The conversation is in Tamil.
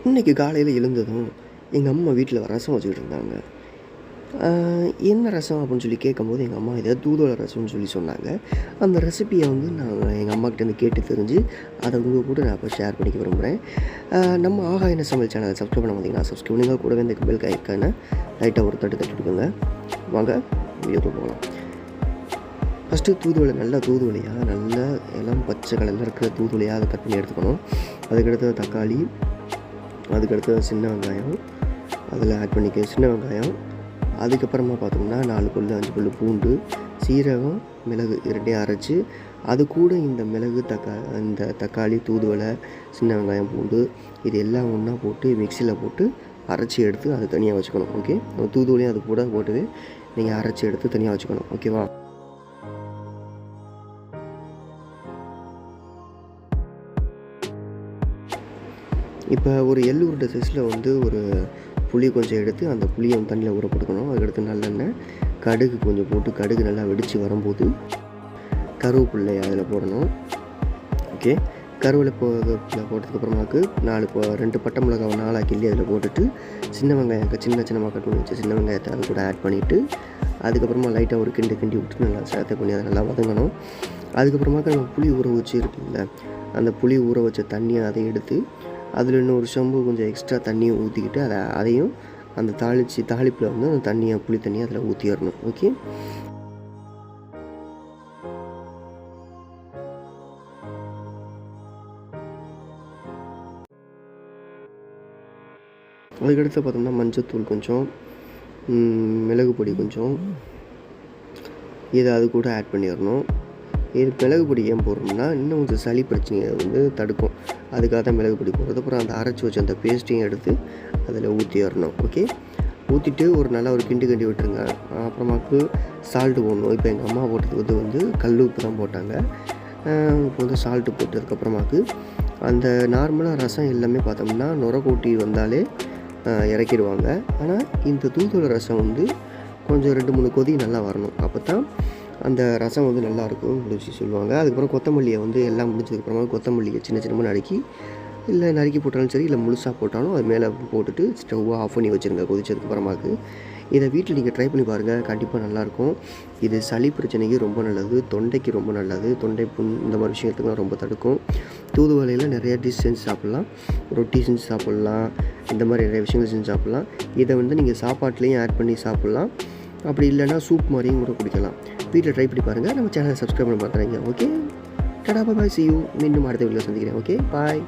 இன்றைக்கி காலையில் எழுந்ததும் எங்கள் அம்மா வீட்டில் ரசம் வச்சுக்கிட்டு இருந்தாங்க. என்ன ரசம் அப்படின்னு சொல்லி கேட்கும்போது எங்கள் அம்மா இதை தூதுவளை ரசம்னு சொல்லி சொன்னாங்க. அந்த ரெசிபியை வந்து நான் எங்கள் அம்மாக்கிட்டேருந்து கேட்டு தெரிஞ்சு அதை உங்கள் கூட நான் இப்போ ஷேர் பண்ணிக்க விரும்புகிறேன். நம்ம ஆஹா என்ன சமையல் சேனலை சப்ஸ்கிரைப் பண்ண வந்தீங்கன்னா சப்ஸ்கிரைப் பண்ணுங்கள். கூடவே இந்த பெல் ஐக்கானை லைட்டாக ஒரு தட்டு தட்டிடுங்க. வாங்க வீடியோக்கு போகலாம். ஃபஸ்ட்டு தூதுவளை நல்லா தூதுவளையாக நல்லா எல்லாம் பச்சை கலரில் இருக்கிற தூதுவளையாக அதை கட் பண்ணி எடுத்துக்கணும். அதுக்கடுத்தது தக்காளி, அதுக்கடுத்தது சின்ன வெங்காயம் அதில் ஆட் பண்ணிக்க சின்ன வெங்காயம். அதுக்கப்புறமா பார்த்தோம்னா 4 பல் 5 பல் பூண்டு, சீரகம், மிளகு இரண்டையும் அரைச்சி அது கூட இந்த மிளகு இந்த தக்காளி, தூதுவளை, சின்ன வெங்காயம், பூண்டு இது எல்லாம் ஒன்றா போட்டு மிக்சியில் போட்டு அரைச்சி எடுத்து அது தனியாக வச்சுக்கணும். ஓகே, தூதுவளையும் அது கூட போட்டு நீங்கள் அரைச்சி எடுத்து தனியாக வச்சுக்கணும். ஓகேவா? இப்போ ஒரு எள்ளு உருண்டை சைஸில் வந்து ஒரு புளி கொஞ்சம் எடுத்து அந்த புளியை தண்ணியில் ஊற போட்டுக்கணும். அதுக்கடுத்து நல்லெண்ணெய், கடுகு கொஞ்சம் போட்டு கடுகு நல்லா வெடித்து வரும்போது கருவேப்பில்லை அதில் போடணும். ஓகே, கருவேப்பிலை போட்டதுக்கப்புறமாக்கு 2 பட்டை மிளகாவை 4 கிள்ளி அதில் போட்டுட்டு சின்ன வெங்காயம் சின்னமாக கட் பண்ணி வச்சு சின்ன வெங்காயத்தை அது கூட ஆட் பண்ணிவிட்டு அதுக்கப்புறமா லைட்டாக ஒரு கிண்டி விட்டு நல்லா சேர்த்து பண்ணி அதை நல்லா வதங்கணும். அதுக்கப்புறமாக்க நம்ம புளி ஊற வச்சு இருக்குல்ல, அந்த புளி ஊற வச்ச தண்ணியை அதை எடுத்து அதில் இன்னொரு சொம்பு கொஞ்சம் எக்ஸ்ட்ரா தண்ணியை ஊற்றிக்கிட்டு அதையும் அந்த தாளிப்பில் வந்து அந்த புளி தண்ணியை அதில் ஊற்றிடணும். ஓகே, அதுக்கடுத்து பார்த்தோம்னா மஞ்சத்தூள் கொஞ்சம், மிளகு பொடி கொஞ்சம் இதை அது கூட ஆட் பண்ணிடணும். இது மிளகு பொடி ஏன் போடுறோம்னா இன்னும் கொஞ்சம் சளி பிரச்சனையை வந்து தடுக்கும். அதுக்காக தான் மிளகு பொடி போடுறது. அப்புறம் அந்த அரைச்சி வச்சு அந்த பேஸ்ட்டையும் எடுத்து அதில் ஊற்றிடணும். ஓகே, ஊற்றிட்டு நல்லா ஒரு கிண்டி விட்டுருங்க. அப்புறமாக்கு சால்ட்டு போடணும். இப்போ எங்கள் அம்மா போட்டது வந்து கல் உப்பு தான் போட்டாங்க. இப்போ வந்து சால்ட்டு போட்டதுக்கப்புறமாக்கு அந்த நார்மலாக ரசம் எல்லாமே பார்த்தோம்னா நுர கூட்டி வந்தாலே இறக்கிடுவாங்க. ஆனால் இந்த தூதுவளை ரசம் வந்து கொஞ்சம் 2-3 கொதி நல்லா வரணும். அப்போ தான் அந்த ரசம் வந்து நல்லாயிருக்கும் முடிச்சு சொல்லுவாங்க. அதுக்கப்புறம் கொத்தமல்லியை வந்து எல்லாம் முடிஞ்சதுக்கப்புறமா கொத்தமல்லியை சின்னமாக நறுக்கி போட்டாலும் சரி, இல்லை முழுசாக போட்டாலும் அது மேலே போட்டுட்டு ஸ்டவ்வை ஆஃப் பண்ணி வச்சுருங்க. கொதிச்சதுக்கப்புறமாக்கு இதை வீட்டில் நீங்கள் ட்ரை பண்ணி பாருங்கள். கண்டிப்பாக நல்லாயிருக்கும். இது சளி பிரச்சனைக்கு ரொம்ப நல்லது, தொண்டைக்கு ரொம்ப நல்லது, தொண்டை புண் இந்த மாதிரி விஷயத்துக்குலாம் ரொம்ப தடுக்கும். தூதுவளையில் நிறைய டிஷ் செஞ்சு சாப்பிட்லாம், ரொட்டி செஞ்சு சாப்பிட்லாம், இந்த மாதிரி நிறைய விஷயங்கள் செஞ்சு சாப்பிட்லாம். இதை வந்து நீங்கள் சாப்பாட்லேயும் ஆட் பண்ணி சாப்பிட்லாம். அப்படி இல்லைன்னா சூப் மாதிரியும் கூட குடிக்கலாம். வீட்டில் ட்ரை பண்ணி பாருங்கள். நம்ம சேனலை சப்ஸ்கிரைப் பண்ண பார்க்குறீங்க. Okay, Tata, bye, see you. மீண்டும் அடுத்த வீடியோவில் சந்திக்கிறேன். ஓகே, பாய்.